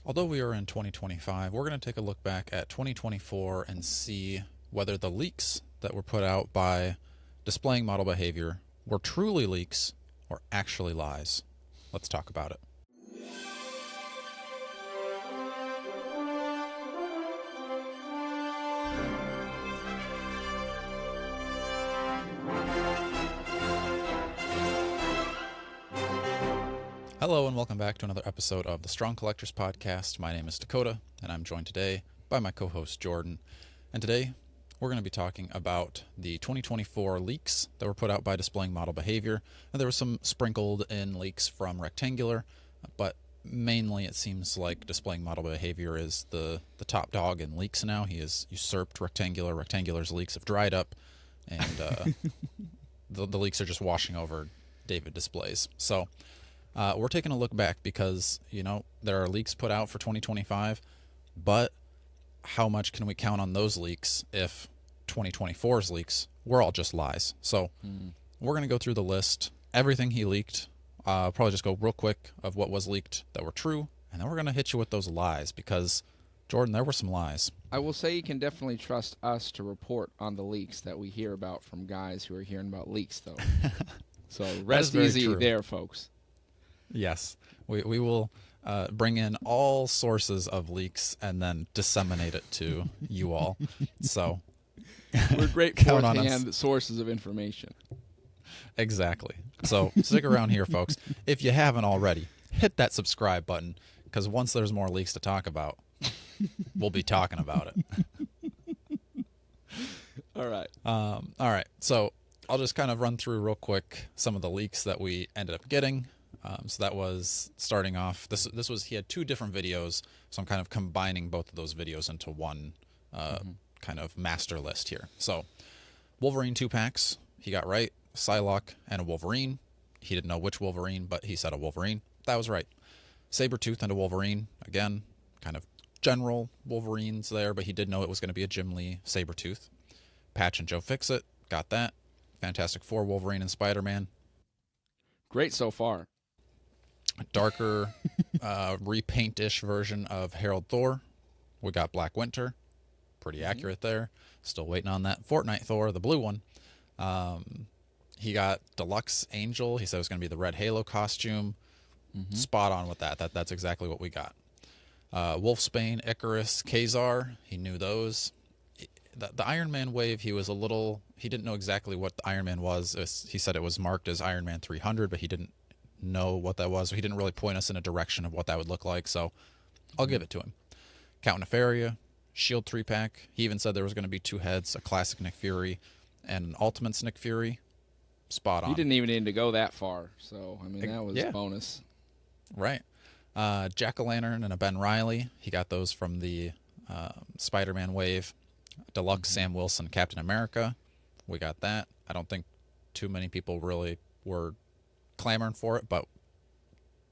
Although we are in 2025, we're going to take a look back at 2024 and see whether the leaks that were put out by Displaying Model Behavior were truly leaks or actually lies. Let's talk about it. Hello and welcome back to another episode of the Strong Collectors Podcast. My name is Dakota and I'm joined today by my co-host Jordan. And today we're going to be talking about the 2024 leaks that were put out by Displaying Model Behavior. And there were some sprinkled in leaks from Rectangular, but mainly it seems like Displaying Model Behavior is the top dog in leaks now. He has usurped Rectangular. Rectangular's leaks have dried up and the leaks are just washing over David Displays. So we're taking a look back because, there are leaks put out for 2025, but how much can we count on those leaks if 2024's leaks were all just lies? So we're going to go through the list, everything he leaked, probably just go real quick of what was leaked that were true, and then we're going to hit you with those lies because, Jordan, there were some lies. I will say you can definitely trust us to report on the leaks that we hear about from guys who are hearing about leaks, though. So rest easy there, folks. Yes, we will bring in all sources of leaks and then disseminate it to you all. So we're great fourth-hand sources of information. Exactly. So stick around here, folks. If you haven't already, hit that subscribe button because once there's more leaks to talk about, we'll be talking about it. All right. All right. So I'll just kind of run through real quick some of the leaks that we ended up getting. So that was starting off. This was he had two different videos, so I'm kind of combining both of those videos into one kind of master list here. So Wolverine 2-packs, he got right. Psylocke and a Wolverine. He didn't know which Wolverine, but he said a Wolverine. That was right. Sabretooth and a Wolverine. Again, kind of general Wolverines there, but he did know it was going to be a Jim Lee Sabretooth. Patch and Joe Fixit, got that. Fantastic Four Wolverine and Spider-Man. Great so far. Darker, repaint-ish version of Harold Thor. We got Black Winter. Pretty accurate there. Still waiting on that Fortnite Thor, the blue one. He got Deluxe Angel. He said it was going to be the red Halo costume. Spot on with that. That's exactly what we got. Wolfsbane, Icarus, Kazar. He knew those. The Iron Man wave, he didn't know exactly what the Iron Man was. He said it was marked as Iron Man 300, but he didn't know what that was. He didn't really point us in a direction of what that would look like, so I'll give it to him. Count Nefaria, Shield 3-pack. He even said there was going to be two heads, a classic Nick Fury and an Ultimates Nick Fury. Spot on. He didn't even need to go that far, so, that was a bonus. Right. Jack-O-Lantern and a Ben Reilly. He got those from the Spider-Man wave. Deluxe Sam Wilson, Captain America. We got that. I don't think too many people really were clamoring for it, but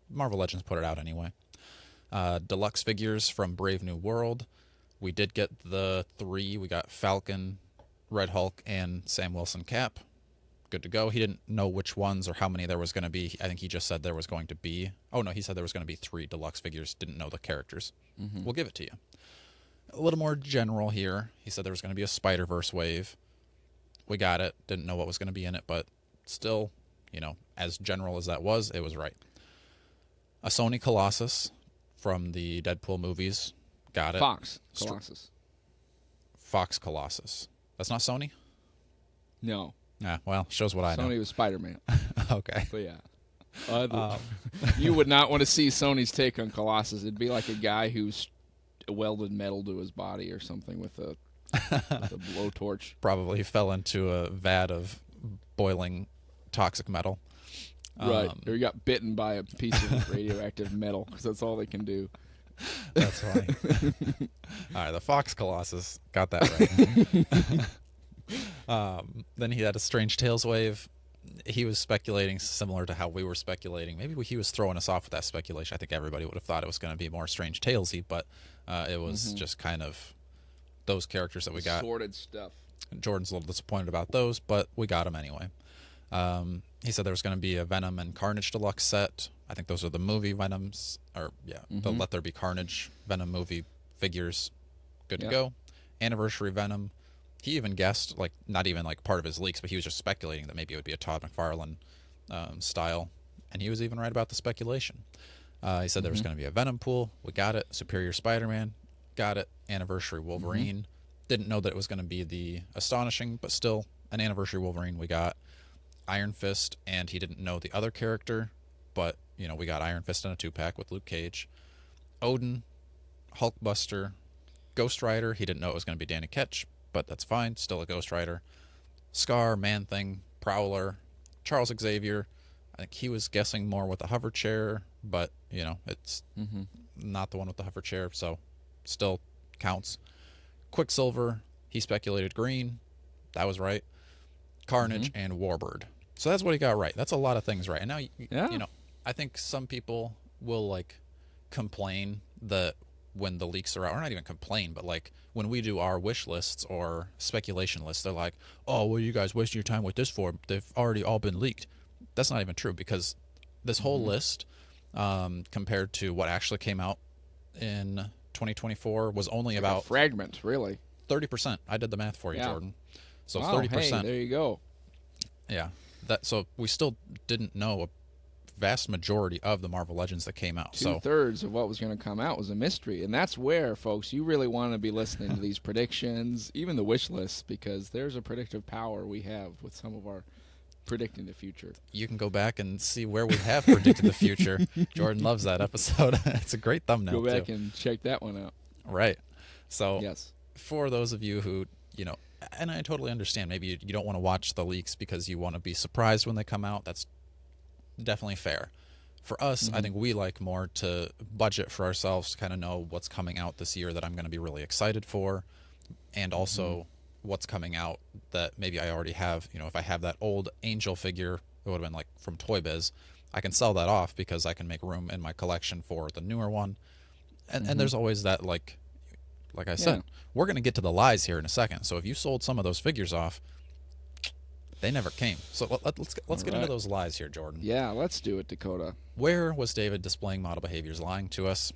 Marvel Legends put it out anyway. Deluxe figures from Brave New World. We did get the three. We got Falcon, Red Hulk, and Sam Wilson Cap. Good to go. He didn't know which ones or how many there was going to be. I think he just said there was going to be... Oh, no, he said there was going to be 3 deluxe figures. Didn't know the characters. We'll give it to you. A little more general here. He said there was going to be a Spider-Verse wave. We got it. Didn't know what was going to be in it, but still, as general as that was, it was right. A Sony Colossus from the Deadpool movies. Got it. Fox Colossus. Fox Colossus. That's not Sony? No. Yeah, well, shows what I know. Sony was Spider-Man. Okay. But yeah. You would not want to see Sony's take on Colossus. It'd be like a guy who's welded metal to his body or something with a blowtorch. Probably fell into a vat of boiling toxic metal. Right. Or he got bitten by a piece of radioactive metal because that's all they can do. That's funny. All right, the Fox Colossus. Got that right. Then he had a Strange Tales wave. He was speculating similar to how we were speculating. Maybe he was throwing us off with that speculation. I think everybody would have thought it was going to be more Strange Talesy, but it was just kind of those characters that we got. Sorted stuff. Jordan's a little disappointed about those, but we got them anyway. he said there was going to be a Venom and Carnage Deluxe set. I think those are the movie Venoms, or the Let There Be Carnage Venom movie figures. Good to go. Anniversary Venom. He even guessed, like, not even like part of his leaks, but he was just speculating that maybe it would be a Todd McFarlane style, and he was even right about the speculation. He said there was going to be a Venom pool. We got it. Superior Spider-Man. Got it. Anniversary Wolverine. Didn't know that it was going to be the Astonishing, but still an Anniversary Wolverine we got. Iron Fist, and he didn't know the other character, but, you know, we got Iron Fist in a 2-pack with Luke Cage. Odin, Hulkbuster, Ghost Rider. He didn't know it was going to be Danny Ketch, but that's fine. Still a Ghost Rider. Scar, Man-Thing, Prowler, Charles Xavier. I think he was guessing more with the hover chair, but, you know, it's not the one with the hover chair, so still counts. Quicksilver, he speculated green. That was right. Carnage and Warbird. So that's what he got right. That's a lot of things right. And now, you know, I think some people will, like, complain that when the leaks are out, or not even complain, but, like, when we do our wish lists or speculation lists, they're like, oh, what are you guys wasting your time with this for? They've already all been leaked. That's not even true, because this whole list, compared to what actually came out in 2024, was only about a fragment, really. 30%. I did the math for you, Jordan. So wow, 30%. Hey, there you go. Yeah. So we still didn't know a vast majority of the Marvel Legends that came out. Two-thirds of what was going to come out was a mystery. And that's where, folks, you really want to be listening to these predictions, even the wish lists, because there's a predictive power we have with some of our predicting the future. You can go back and see where we have predicted the future. Jordan loves that episode. It's a great thumbnail. Go back and check that one out. Right. So yes, for those of you who, you know, and I totally understand, maybe you don't want to watch the leaks because you want to be surprised when they come out. That's definitely fair. For us, I think we like more to budget for ourselves to kind of know what's coming out this year that I'm going to be really excited for, and also what's coming out that maybe I already have. You know, if I have that old Angel figure, it would have been like from Toy Biz, I can sell that off because I can make room in my collection for the newer one. And there's always that, like I said, we're going to get to the lies here in a second. So if you sold some of those figures off, they never came. So let's get into those lies here, Jordan. Yeah, let's do it, Dakota. Where was David displaying model behaviors lying to us?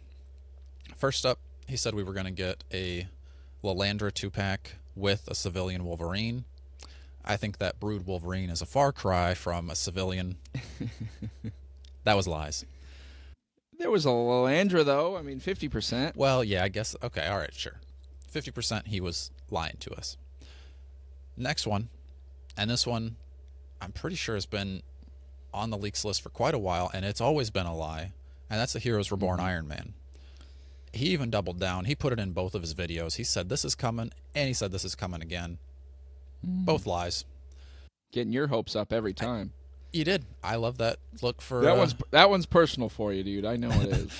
First up, he said we were going to get a Lilandra 2-pack with a civilian Wolverine. I think that Brood Wolverine is a far cry from a civilian. That was lies. There was a Lilandra, though. I mean, 50%. Well, yeah, I guess. Okay, all right, sure. 50% he was lying to us. Next one, and this one I'm pretty sure has been on the leaks list for quite a while, and it's always been a lie, and that's the Heroes Reborn Iron Man. He even doubled down. He put it in both of his videos. He said this is coming, and he said this is coming again. Both lies. Getting your hopes up every time. You did. I love that look for... That one's personal for you, dude. I know it is.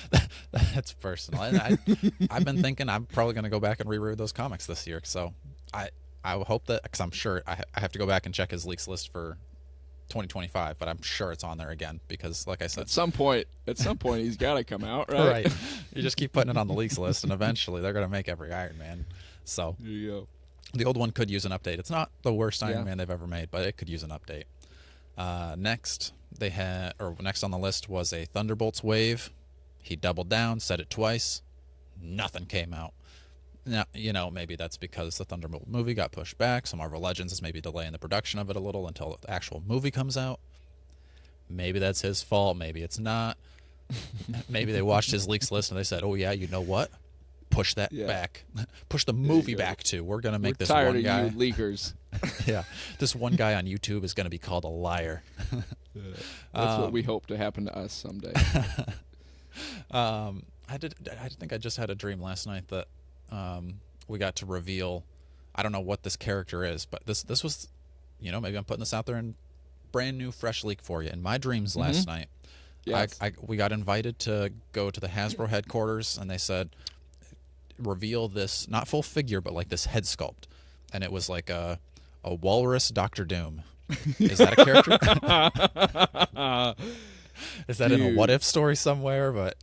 That's personal. And I've been thinking I'm probably going to go back and reread those comics this year. So I hope that, because I'm sure I have to go back and check his leaks list for 2025, but I'm sure it's on there again because, like I said... At some point, he's got to come out, right? Right. You just keep putting it on the leaks list, and eventually they're going to make every Iron Man. So there you go. The old one could use an update. It's not the worst Iron Man they've ever made, but it could use an update. Next on the list was a Thunderbolts wave. He doubled down, said it twice. Nothing came out. Now, you know, maybe that's because the Thunderbolt movie got pushed back. So Marvel Legends is maybe delaying the production of it a little until the actual movie comes out. Maybe that's his fault. Maybe it's not. Maybe they watched his leaks list and they said, oh, yeah, you know what? Push that back. Push the movie back too. We're going to make this one guy. Of you leakers. Yeah. This one guy on YouTube is going to be called a liar. That's what we hope to happen to us someday. I think I just had a dream last night that we got to reveal, I don't know what this character is, but this was, you know, maybe I'm putting this out there in brand new fresh leak for you. In my dreams last night, yes. We got invited to go to the Hasbro headquarters, and they said, reveal this, not full figure, but like this head sculpt. And it was like a walrus Dr. Doom. Is that a character? Is that in a what if story somewhere? But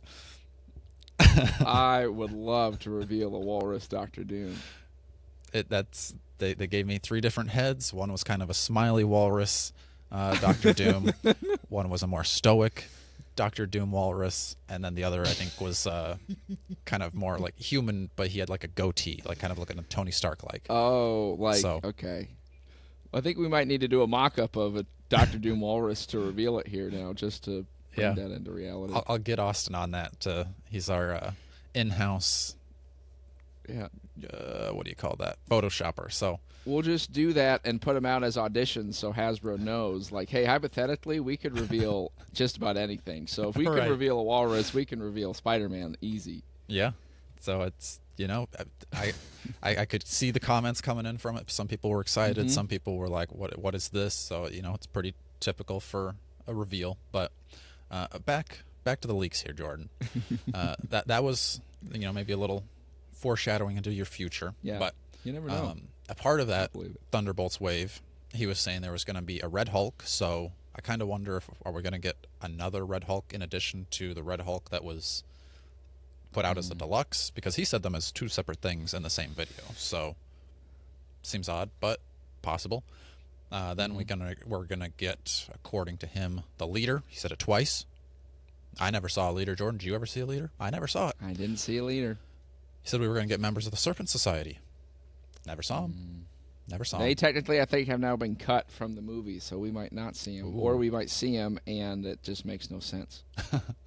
I would love to reveal a walrus Dr. Doom. They gave me 3 different heads. One was kind of a smiley walrus. Doctor Doom. One was a more stoic Doctor Doom Walrus, and then the other I think was kind of more like human, but he had like a goatee, like kind of looking at Tony Stark like. Oh, like So- okay. I think we might need to do a mock-up of a Doctor Doom Walrus to reveal it here now, just to bring Yeah. that into reality. I'll get Austin on that. He's our in-house. Yeah. What do you call that? Photoshopper. So We'll just do that and put them out as auditions so Hasbro knows, like, hey, hypothetically, we could reveal just about anything. So if we Right. can reveal a walrus, we can reveal Spider-Man easy. yeah, so it's I could see the comments coming in from it. Some people were excited. Mhm. Some people were like, what is this? So it's pretty typical for a reveal. But back to the leaks here, Jordan. That was maybe a little foreshadowing into your future. Yeah. But You never know. a part of that believe it. Thunderbolts wave, he was saying there was going to be a Red Hulk. So I kind of wonder if are we going to get another Red Hulk in addition to the Red Hulk that was put out as the deluxe, because he said them as two separate things in the same video. So seems odd, but possible. Then we're gonna get, according to him, the leader. He said it twice. I never saw a leader. Jordan, did you ever see a leader? I never saw it. I didn't see a leader. He said we were going to get members of the Serpent Society. Never saw him. Never saw They him. technically, I think, have now been cut from the movie, so we might not see him, or Ooh. we might see him, and it just makes no sense.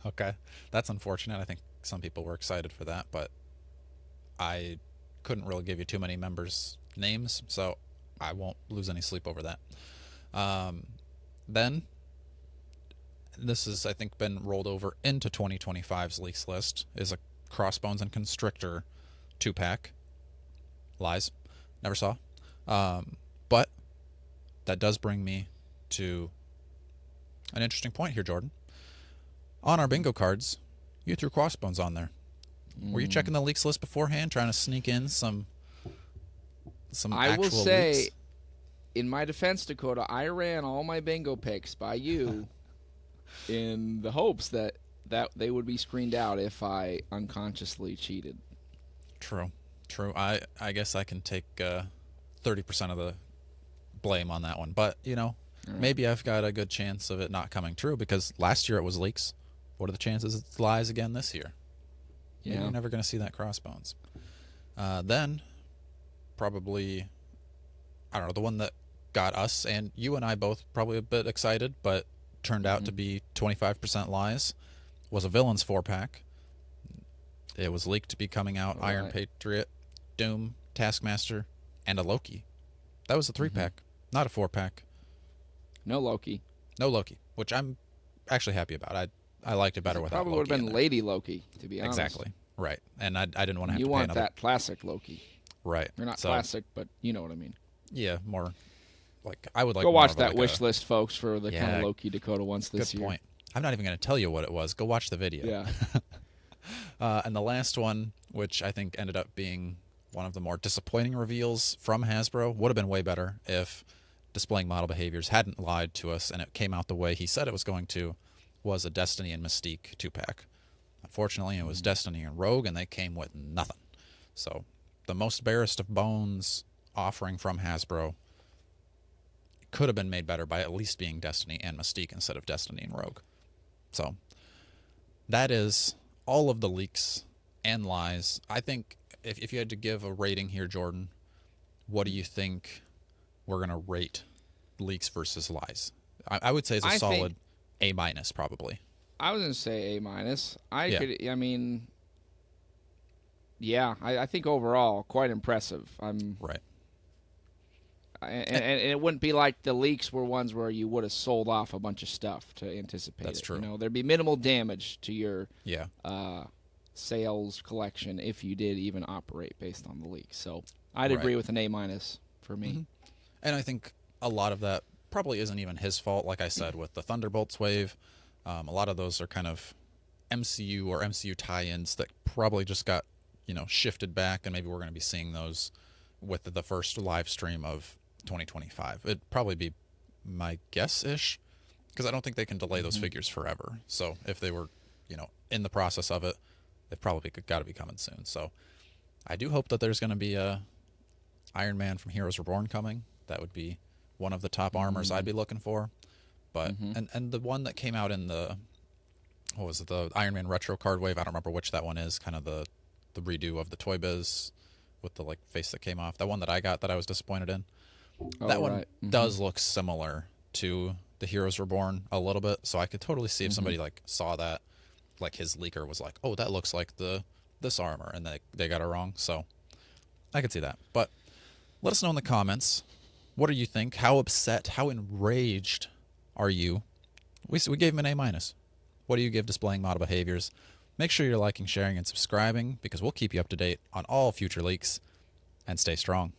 Okay, that's unfortunate. I think some people were excited for that, but I couldn't really give you too many members' names, so I won't lose any sleep over that. Then, this has, I think, been rolled over into 2025's leaks list, is a Crossbones and Constrictor 2-pack. Lies. Never saw. But that does bring me to an interesting point here, Jordan. On our bingo cards, you threw Crossbones on there. Were you checking the leaks list beforehand, trying to sneak in some I actual will say, leaks? in my defense, Dakota, I ran all my bingo picks by you in the hopes that they would be screened out if I unconsciously cheated. True. I guess I can take 30% of the blame on that one. But, maybe I've got a good chance of it not coming true, because last year it was leaks. What are the chances it lies again this year? Maybe Yeah. you're never going to see that Crossbones. Then, probably, I don't know, the one that got us, and you and I both probably a bit excited, but turned out to be 25% lies, was a Villains 4-pack. It was leaked to be coming out Iron Right. Patriot, Doom, Taskmaster, and a Loki. That was a 3-pack, not a 4-pack. No Loki. No Loki, which I'm actually happy about. I liked it better without Probably Loki would have in been there. Lady Loki, to be honest. Exactly. Right. And I didn't want to have You to pay want another. that classic Loki. Right. Or not So, classic, but you know what I mean. Yeah, more like I would like Go more watch of that like wish a, list, folks, for the kind Yeah. of Loki Dakota wants this Good year. point. I'm not even going to tell you what it was. Go watch the video. Yeah. And the last one, which I think ended up being one of the more disappointing reveals from Hasbro, would have been way better if Displaying Model Behaviors hadn't lied to us and it came out the way he said it was going to, was a Destiny and Mystique 2-pack. Unfortunately, it was Destiny and Rogue, and they came with nothing. So, the most barest of bones offering from Hasbro could have been made better by at least being Destiny and Mystique instead of Destiny and Rogue. So, that is all of the leaks and lies. I think if you had to give a rating here, Jordan, what do you think we're going to rate leaks versus lies? I would say it's a I solid A minus, probably. I was going to say A minus. I think overall, quite impressive. Right. And it wouldn't be like the leaks were ones where you would have sold off a bunch of stuff to anticipate That's it. true. There'd be minimal damage to your Yeah. sales collection if you did even operate based on the leaks. So I'd Right. agree with an A minus for me. And I think a lot of that probably isn't even his fault. Like I said, with the Thunderbolts wave, a lot of those are kind of MCU or MCU tie-ins that probably just got, shifted back, and maybe we're going to be seeing those with the first live stream of 2025. It'd probably be my guess-ish, because I don't think they can delay those figures forever. So if they were, in the process of it, they've probably got to be coming soon. So I do hope that there's going to be a Iron Man from Heroes Reborn coming. That would be one of the top armors I'd be looking for. But and the one that came out in the what was it, the Iron Man Retro Card Wave? I don't remember which that one is. Kind of the redo of the Toy Biz with the like face that came off. That one that I got that I was disappointed in. That one does look similar to the Heroes Reborn a little bit, so I could totally see if somebody like saw that, like his leaker was like, "Oh, that looks like this armor," and they got it wrong. So I could see that. But let us know in the comments. What do you think? How upset? How enraged are you? We gave him an A-. What do you give Displaying Model Behaviors? Make sure you're liking, sharing, and subscribing because we'll keep you up to date on all future leaks. And stay strong.